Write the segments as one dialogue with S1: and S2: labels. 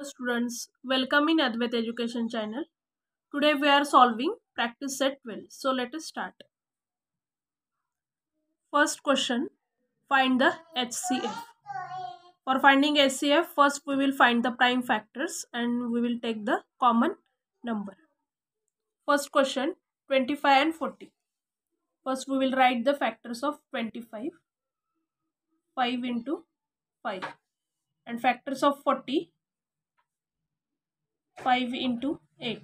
S1: students, welcome in Advait Education channel. Today we are solving practice set 12. So let us start. First question, find the HCF. For finding HCF, first we will find the prime factors and we will take the common number. First question, 25 and 40. First we will write the factors of 25. 5 into 5. And factors of 40. 5 into 8.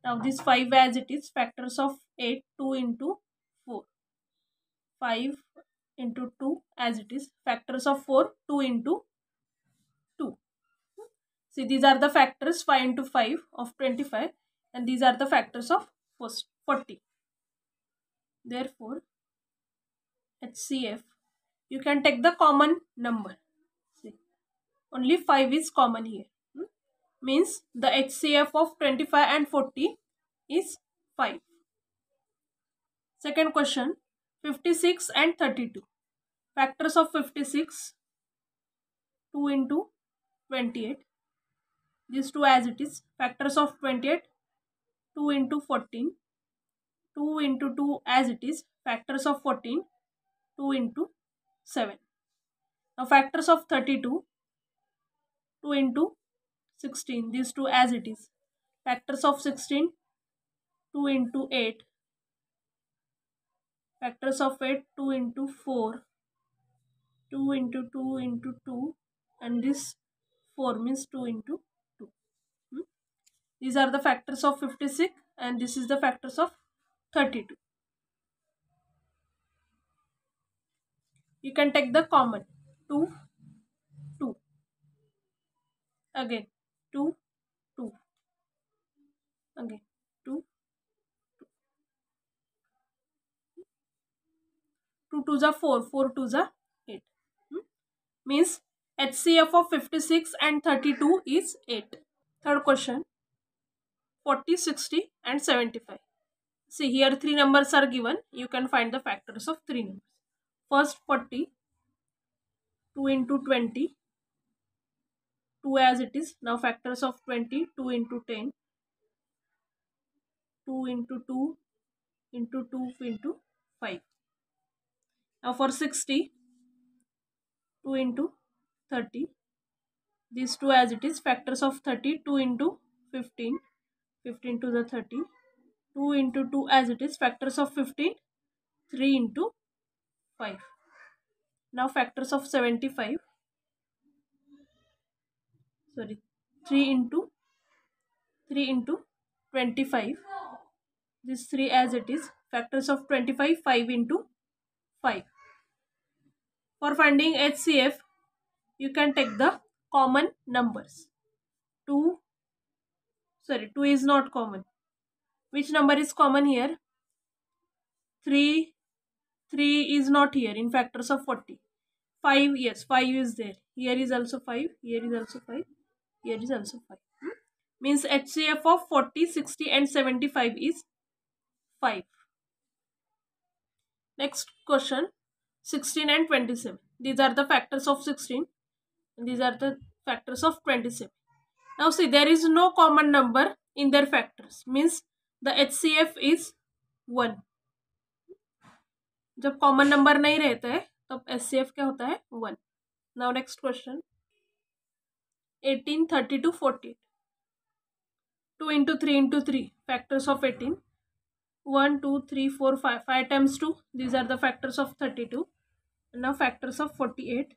S1: Now this 5 as it is, factors of 8, 2 into 4. 5 into 2 as it is, factors of 4, 2 into 2. See, these are the factors 5 into 5 of 25 and these are the factors of 40. Therefore, HCF, you can take the common number. See, only 5 is common here. Means the HCF of 25 and 40 is 5. Second question, 56 and 32. Factors of 56, 2 into 28. These two as it is. Factors of 28, 2 into 14. 2 into 2 as it is. Factors of 14, 2 into 7. Now factors of 32, 2 into 16. These two as it is. Factors of 16, 2 into 8. Factors of 8, 2 into 4. 2 into 2 into 2. And this 4 means 2 into 2. These are the factors of 56 and this is the factors of 32. You can take the common. 2, 2. Again 2, 2. Again 2, 2 2s are 4, 4 2s are 8. Means HCF of 56 and 32 is 8. Third question, 40, 60 and 75. See, here 3 numbers are given. You can find the factors of 3 numbers. First 40, 2 into 20. 2 as it is. Now factors of 20, 2 into 10. 2 into 2 into 2 into 5. Now for 60, 2 into 30. These two as it is. Factors of 30, 2 into 15. 15 to the 30. 2 into 2 as it is. Factors of 15, 3 into 5. Now factors of 75. Sorry, 3 into 25. This 3 as it is. Factors of 25, 5 into 5. For finding HCF, you can take the common numbers. 2 is not common. Which number is common here? 3 is not here in factors of 40. 5, yes, 5 is there. Here is also 5, here is also 5, here is also 5. Means HCF of 40, 60 and 75 is 5. Next question, 16 and 27. These are the factors of 16 and these are the factors of 27. Now see, there is no common number in their factors. Means the HCF is 1. जब common number नहीं रहता है तब HCF क्या होता है? 1. Now next question, 18, 32, 48. 2 into 3 into 3. Factors of 18. 1, 2, 3, 4, 5. 5 times 2. These are the factors of 32. And now factors of 48.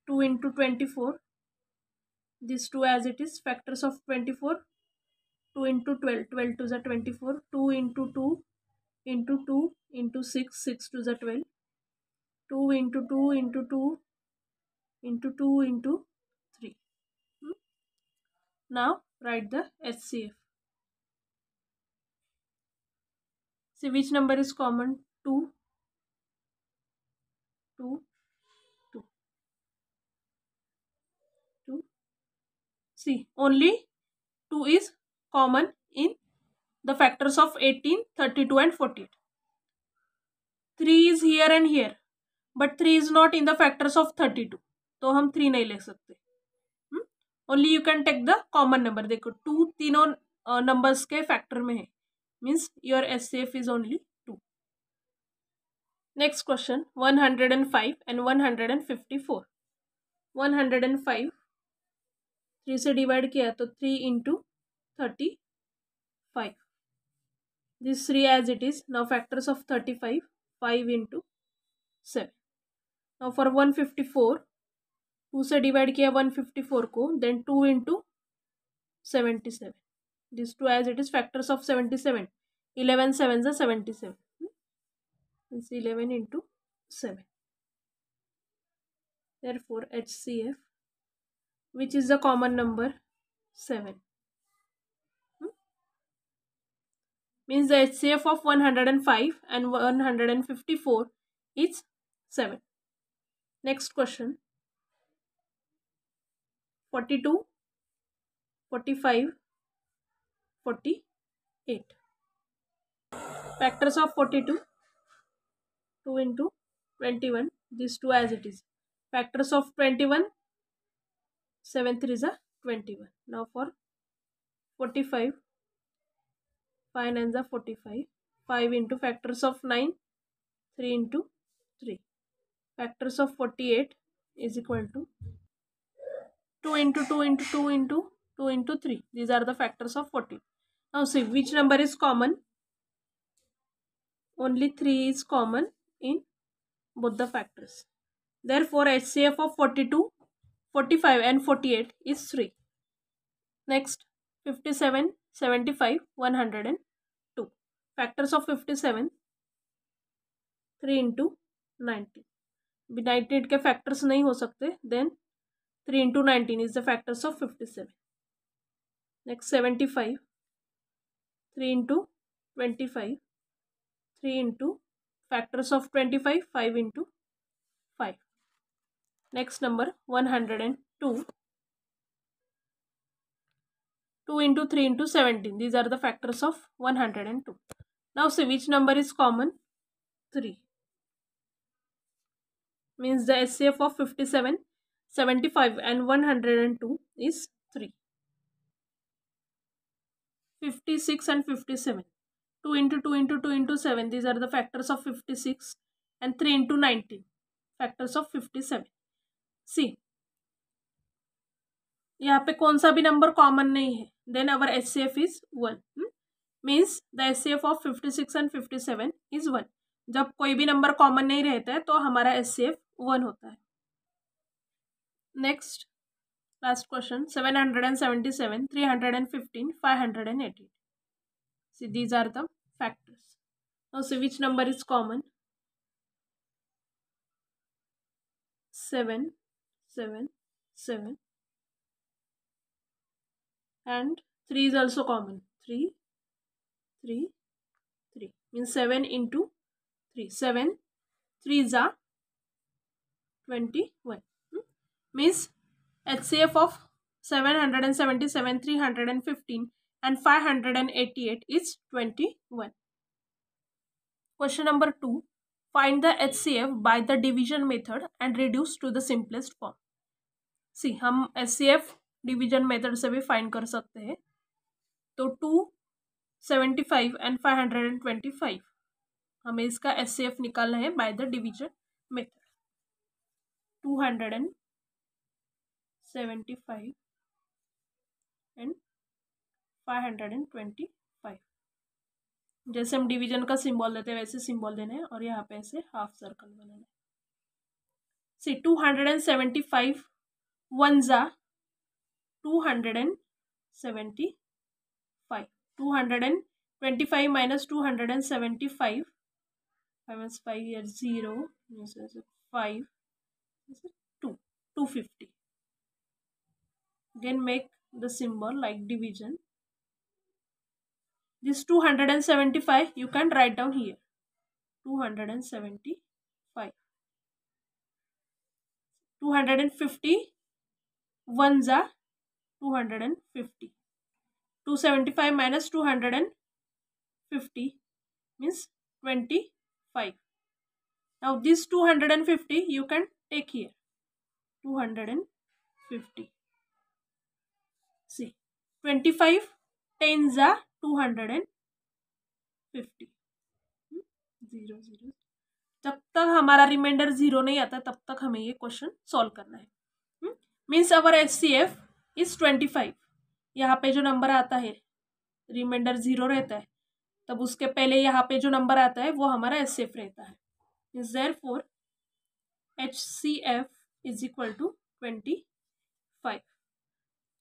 S1: 2 into 24. These two as it is. Factors of 24. 2 into 12. 12 to the 24. 2 into 2 into 2 into 6. 6 to the 12. 2 into 2 into 2 into 2 into 3. Now write the HCF. See which number is common? 2, 2, 2, 2. See, only 2 is common in the factors of 18, 32 and 48. 3 is here and here. But 3 is not in the factors of 32. तो हम 3 नहीं ले सकते. Only you can take the common number. देखो 2 तीनों numbers के factor में है, means your HCF is only 2. Next question 105 and 154. 105 3 से डिवाइड किया तो 3 into 35. This 3 as it is. Now factors of 35, 5 into 7. Now for 154, 2 से डिवाइड किया 154 को, then 2 into 77. These 2 as it is, factors of 77. 11 7s are 77. It's 11 into 7. Therefore HCF, which is the common number, 7. Means the HCF of 105 and 154 is 7. Next question 42, 45, 48. Factors of 42, 2 into 21, these 2 as it is. Factors of 21, 7 3 is a 21. Now for 45, 5 9 is a 45. 5 into factors of 9, 3 into 3. Factors of 48 is equal to 2 into 2 into 2 into 2 into 3. These are the factors of 40. Now see which number is common. Only 3 is common in both the factors. Therefore HCF of 42, 45 and 48 is 3. Next 57, 75, 102. Factors of 57, 3 into 19. 19 के factors नहीं हो सकते, then 3 into 19 is the factors of 57. Next 75, 3 into 25, 3 into factors of 25, 5 into 5. Next number 102, 2 into 3 into 17. These are the factors of 102. Now see which number is common. 3. Means the HCF of 57, 75 and 102 is 3. 56 and 57. 2 into 2 into 2 into 7. These are the factors of 56 and 3 into 19. Factors of 57. See. यहाँ पे कौन सा भी number common नहीं है, then our HCF is 1. Means the HCF of 56 and 57 is 1. जब कोई भी नंबर कॉमन नहीं रहता है तो हमारा HCF 1 होता है. Next last question 777, 315, 588. See these are the factors. Now see which number is common. 7 7 7. And 3 is also common. 3 3 3 means 7 into 3. 7 3 is 21. Means HCF of 777, 315 and 588 is 21. Question number 2. Find the HCF by the division method and reduce to the simplest form. See, हम HCF division method से भी find कर सकते हैं. तो 275 and 525 हमें इसका HCF निकालना है by the division method. 275 and 525. जैसे हम डिवीजन का सिंबल देते हैं वैसे सिंबल देना है और यहाँ पे ऐसे हाफ सर्कल बनाना है. सी 275 1 जा 275. 225 minus 275. 5 minus 5 here 0. 5 2. 250. Again make the symbol like division. This 275 you can write down here. 275. 250 1 जा 250. 275 minus 250 means 25. Now this 250 you can take here. 250. 25 10 जा 250, 0 0। जब तक हमारा रिमाइंडर 0 नहीं आता तब तक हमें ये क्वेश्चन सॉल्व करना है। Means our HCF is 25। यहाँ पे जो नंबर आता है रिमाइंडर 0 रहता है, तब उसके पहले यहाँ पे जो नंबर आता है वो हमारा HCF रहता है। Means therefore HCF is equal to 25.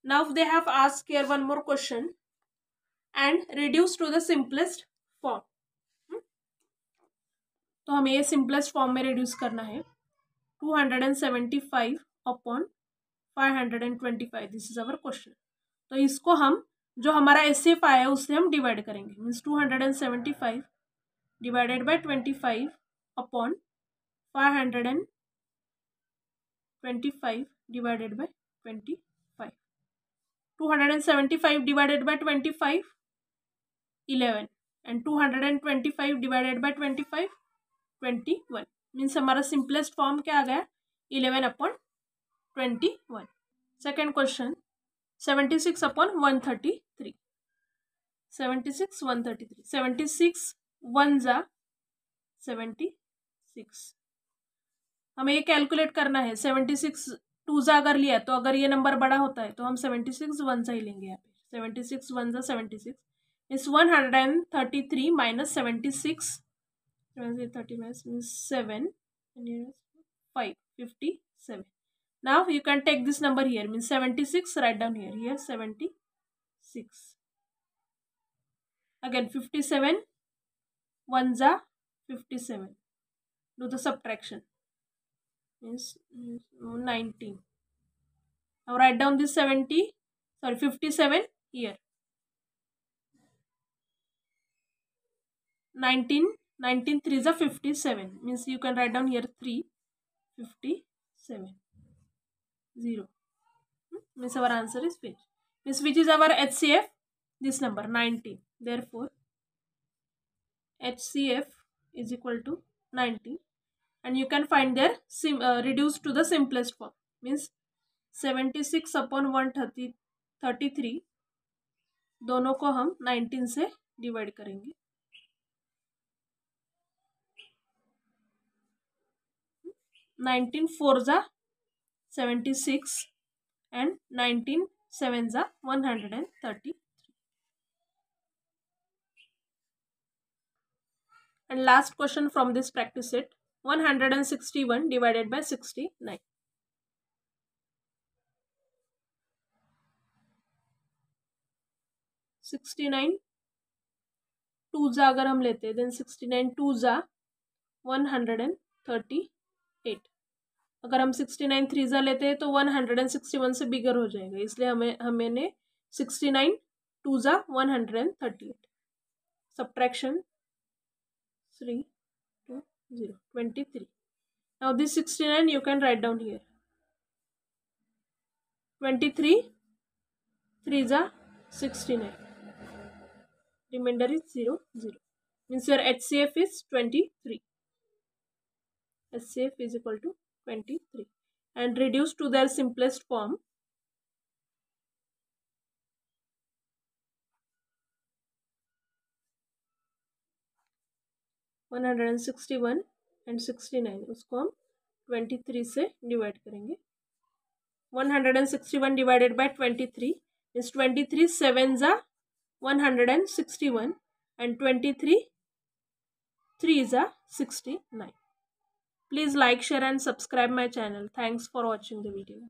S1: Now they have asked here one more question and reduce to the simplest form. तो हमें ये सिंपलेस्ट फॉर्म में रिड्यूस करना है। 275 upon 525, this is our question. तो इसको हम जो हमारा HCF आया है उससे हम डिवाइड करेंगे। Means 275 divided by 25 upon 525 divided by 25. 275 divided by 25 11 and 225 divided by 25 21। Means हमारा सिंपलेस्ट फॉर्म क्या आ गया 11 अपॉन 21। सेकेंड क्वेश्चन 76 अपॉन 133, 76 133, 76 1 जा 76। हमें ये कैलकुलेट करना है। 76 2 जा अगर लिया तो अगर ये नंबर बड़ा होता है तो हम 76 1 जा ही लेंगे। यहाँ पे 76 1 जा 76 इस 133 minus 76 30 minus means 7 and here is 5 57. Now you can take this number here, means 76, write down here 76, again 57 1 जा 57, do the subtraction, means 19. Now write down this 57 here, 19 3 is 57, means you can write down here 3 57 0, means our answer is finished. Means which is our HCF? This number 19. Therefore HCF is equal to 19 and you can find their reduced to the simplest form, means 76 upon 133 दोनों को हम 19 से divide करेंगे। 19 4 जा 76 and 19 7 जा 133. And last question from this practice set, 161 divided by 69. 69 2 जा अगर हम लेते हैं देन 69 2 जा 138। अगर हम 69 3 जा लेते हैं तो 161 से बिगर हो जाएगा, इसलिए हमें 69 2 जा 138। Subtraction 3 2 0 23. Now this 69 you can write down here, 23 3 जा 69, remainder is 0 0, means your HCF is 23. HCF is equal to 23 and reduced to their simplest form. One 161 and 69 उसको हम 23 से डिवाइड करेंगे। 161 डिवाइडेड बाय 23 is 23 7 जा 161 and 23 3 जा 69. Please like, share and subscribe my channel. Thanks for watching the video.